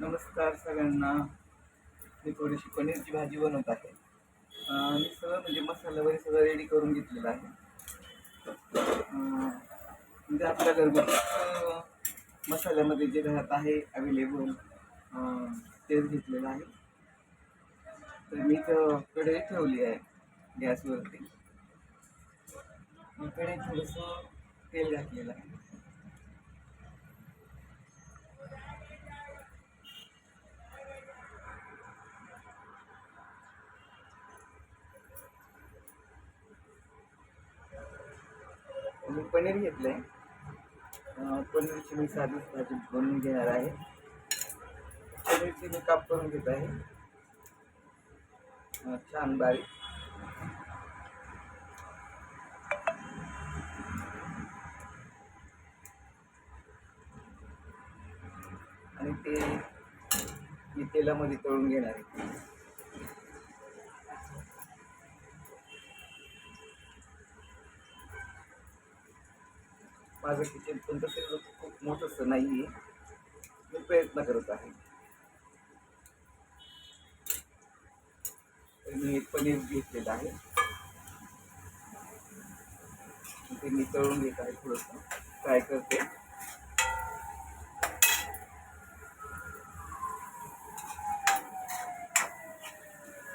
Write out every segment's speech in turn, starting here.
नमस्कार सगळ्यांना. मी थोडीशी पनीरची भाजी बनवत आहे. मी सगळं म्हणजे मसाला वगैरे सगळं रेडी करून घेतलेलं आहे. म्हणजे आपल्या घरगुती मसाल्यामध्ये जे घरात आहे अवेलेबल तेच घेतलेलं आहे. तर मी इथं कढई ठेवली आहे गॅसवरती. कढईत थोडंसं तेल घातलेलं आहे. मी पनीर घेतलंय. पनीरची मी साधीच भाजी बनवून घेणार आहे. पनीरची मी काप करून घेत आहे छान बारीक. आणि ते मी तेलामध्ये तळून घेणार आहे. माझं किचन पण तसं खूप मोठंसं नाही आहे. मी प्रयत्न करत आहे. मी एक पनीर घेतलेलं आहे. ते मी तळून घेत आहे. थोडंसं फ्राय करते.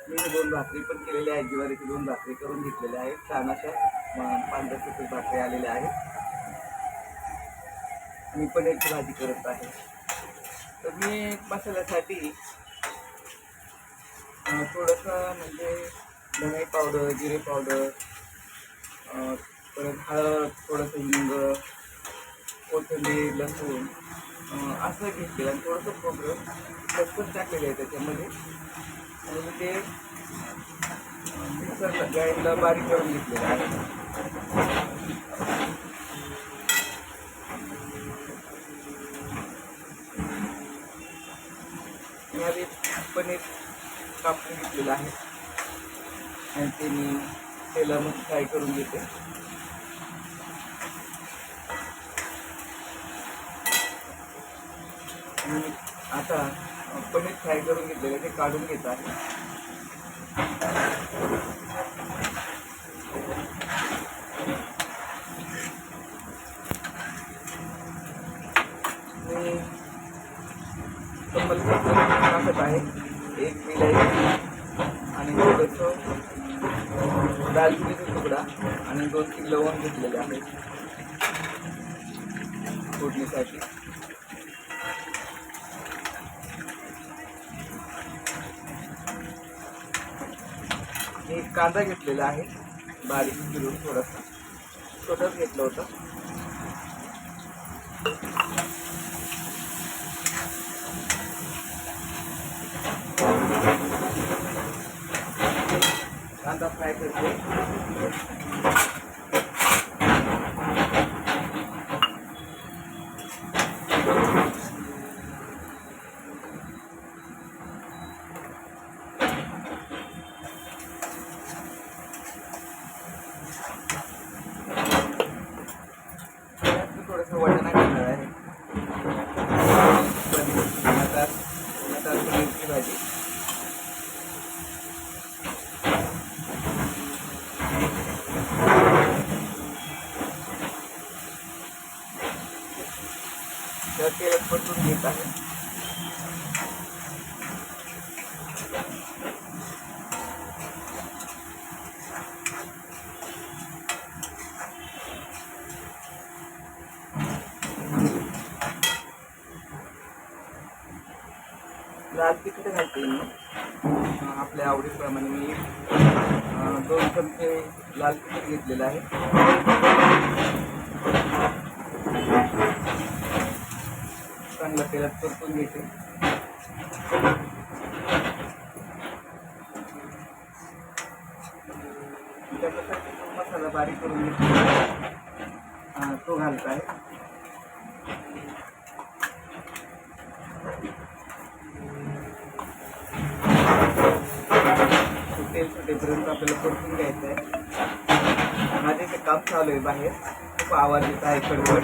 मी 2 भाकरी पण केलेल्या आहेत. ज्वारीची 2 भाकरी करून घेतलेल्या आहेत. छान अशा पांढऱ्या सुकी भाकरी आलेल्या आहेत. मी पनीरची भाजी करत आहे. तर मी मसाल्यासाठी थोडंसं म्हणजे धणे पावडर, जिरे पावडर, परत हळद, थोडंसं हिंग, कोथिंबीर, लसूण असं घेतलेलं आणि थोडंसं खोबरं कच्चंच टाकलेलं आहे त्याच्यामध्ये. आणि ते मिक्सरला ग्राइंडरला बारीक करून घेतलेलं आहे. मी पनीर कापून घेतलेलं आहे आणि ते मी तेलामध्ये फ्राय करून घेते. आणि आता पनीर फ्राय करून घेतलेलं ते काढून घेत आहे. मी टाकत आहे 1 विलायची आणि थोडंसं दालचिनीचा तुकडा आणि 2-3 लवंग घेतलेले आहेत फोडणीसाठी. मी कांदा घेतलेला आहे बारीक चिरून, थोडासा छोटाच घेतला होता. कांदा फ्राय करते. थोडंसं वाटाणा घेणार आहे. मटार पनीरची भाजी. तर तेलात परतून घेत आहे. लाल तिखट घालते मी आपल्या आवडीप्रमाणे. मी 2 चमचे लाल तिखट घेतलेलं आहे. चांगलं तेलात परतून घेते. त्याच्यासाठी मसाला बारीक करून घेतलेला तो घालत आहे. तेल सुटेपर्यंत आपल्याला परतून घ्यायचं आहे. माझे ते काम चालू आहे बाहेर. खूप आवाज येत आहे कडकड.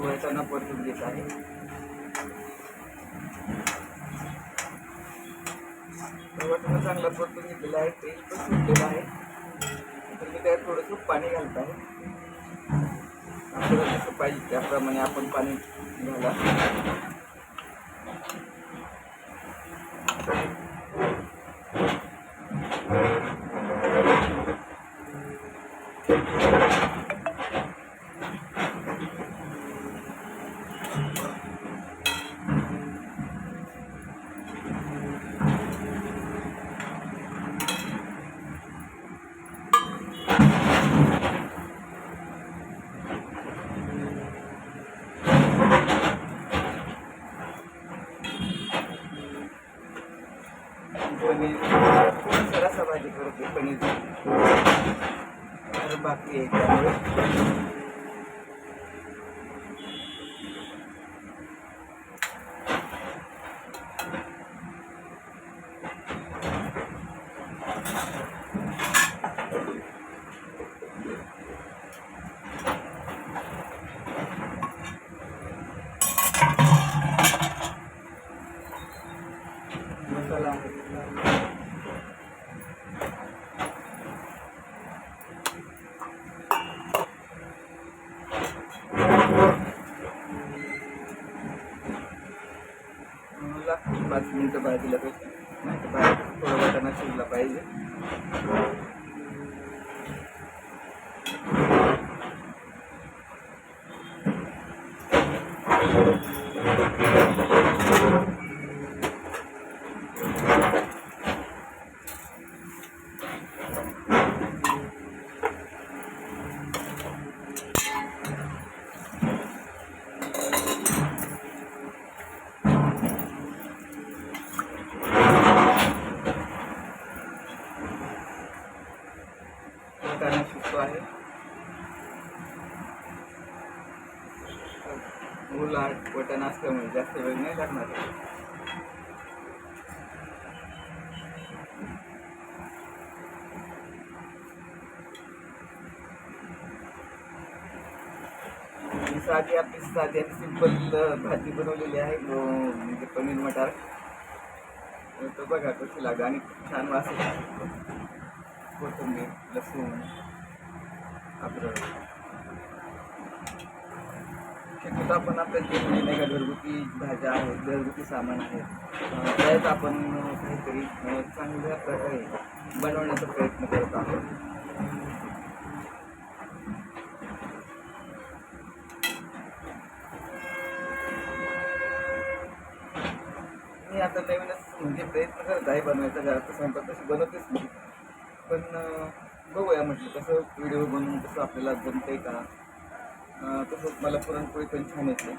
वळताना परतून घेत आहे. वाटाणा चांगला परतून घेतलेला आहे, तेल पण सुटलेलं आहे. तर मी त्यात थोडंसं पाणी घालत आहे. आपल्याला जसं पाहिजे त्याप्रमाणे आपण पाणी घाला. पनीर थोडासा भाजी करते पनीर बाकी आहे त्यामुळे मसाला आहे. लागते 5 मिनिटं भाजीला पाहिजे, नाही तर बाहेर थोडा वाटाणा शिजला पाहिजे. वाटाणा शिजतो आहे. उलट वाटाणा असल्यामुळे जास्त वेळ नाही लागणार. साधी आपली साधी आणि सिंपल भाजी बनवलेली आहे, म्हणजे पनीर मटार. तर बघा कशी लागेल आणि खूप छान वास येतो. कोथिंबीर, लसूण, अद्रक, शक्यतो आपण आपल्या जे म्हणजे नाही का घरगुती भाज्या आहेत, घरगुती सामान आहेत, त्यात आपण काहीतरी चांगल्या प्रकारे बनवण्याचा प्रयत्न करत आहोत. मी आता नवीनच म्हणजे प्रयत्न करत आहे बनवायचा. घरात स्वयंपाक तशी बनवतेच नाही, पण बघूया म्हटलं कसं व्हिडिओ बनवून कसं आपल्याला जमते का. तसंच मला पुरणपोळी पण छान येते.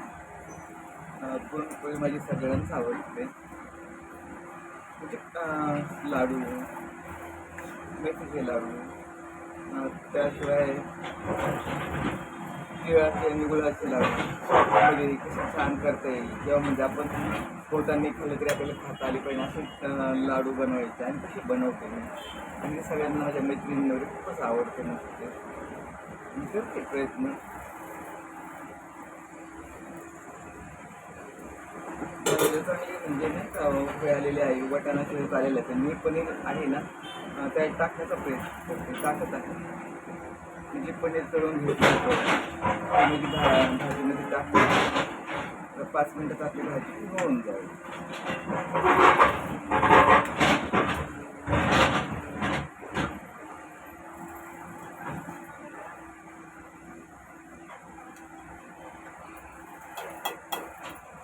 पुरणपोळी माझी सगळ्यांना आवडते. म्हणजे लाडू, मेथीचे लाडू, त्याशिवाय तिळाचे आणि गुळाचे लाडू वगैरे कसे छान करता येईल. जेव्हा म्हणजे आपण पोटाने खाल्लं तरी आपल्याला खाता आली पाहिजे असे लाडू बनवायचे आणि कसे बनवते मी. आणि ते सगळ्यांना माझ्या मैत्रिणींना वगैरे खूपच आवडते. मग मी करते प्रयत्न. चांगली म्हणजे नाही का उभे आलेले आहे, वाटाणा शिजत आलेलं आहे. तर मी पनीर आहे ना त्यात टाकण्याचा प्रयत्न करते, टाकत आहे. म्हणजे पनीर तळून घेतो भाजीमध्ये टाकतो. 5 मिनिटात आपली भाजी होऊन जाईल.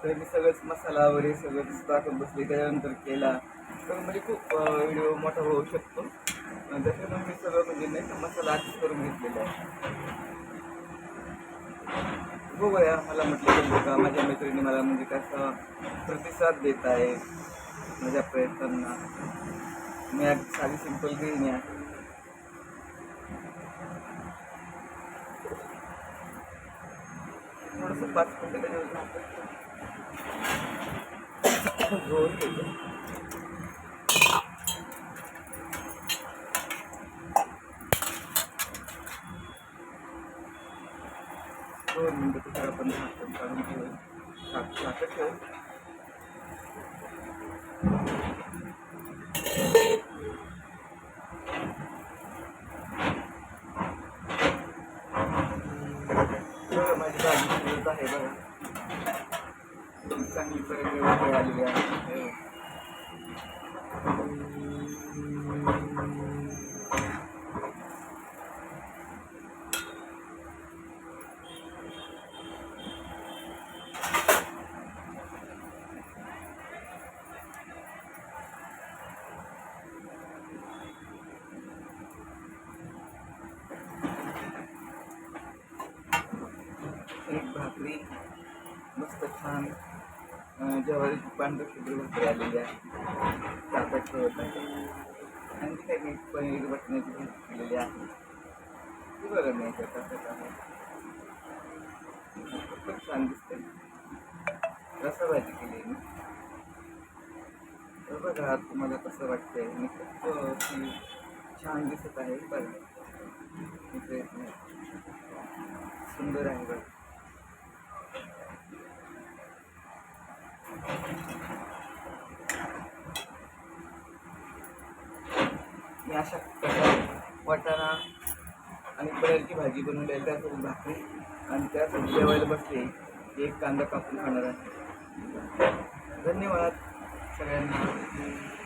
तर मी सगळंच मसाला वगैरे सगळंच टाकून बसले. त्यानंतर केला तर म्हणजे खूप व्हिडिओ मोठा होऊ शकतो. त्याच्यामुळे मी सगळं म्हणजे नाही का मसाला आधीच करून घेतलेला आहे. बघूया, मला म्हटलं का माझ्या मैत्रिणी मला म्हणजे कसा प्रतिसाद देत आहे माझ्या प्रयत्नांना. मी अगदी साधी सिंपल गृहिणी आहे. थोडंसं 5 मिनिटं घेऊन घेतो. 2 मिनिटं त्याच्यावर आपण झाकण काढून ठेवू. झाकण ठेवू. बघा माझी भाजी शिजत आहे बघा. चांगली पर्यंत वेळ आलेली आहे. एक भाकरी मस्त छान ज्वारीची पांढरी शुभ्र भाकरी आलेली आहे. ताटात ठेवत आहे. आणि काही मी पनीर बटण्याची भाजी केलेली आहे. ती बघा मी याच्या ताटात आहे. खूप छान दिसते. रसा भाजी केली मी. तर बघा तुम्हाला कसं वाटतंय. मी खूप छान दिसत आहे बघा. सुंदर आहे बघा. मी अशा प्रकारे वाटाणा आणि पनीरची भाजी बनवलेली त्यासोबत भाकरी आणि त्यासोबत जेवायला बसले एक कांदा कापून खाणार आहे. धन्यवाद सगळ्यांना.